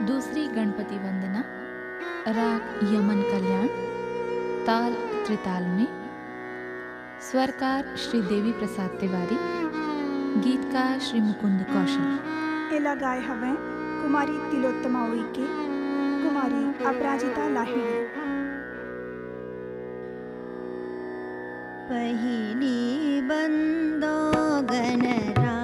दूसरी गणपति वंदना, राग यमन कल्याण, ताल त्रिताल में, स्वरकार श्री देवी प्रसाद तिवारी, गीतकार श्री मुकुंद कौशल। एला गाय हवें कुमारी तिलोत्तमा उइके, कुमारी अपराजिता लाहिड़ी। पहिली बंदो गणरा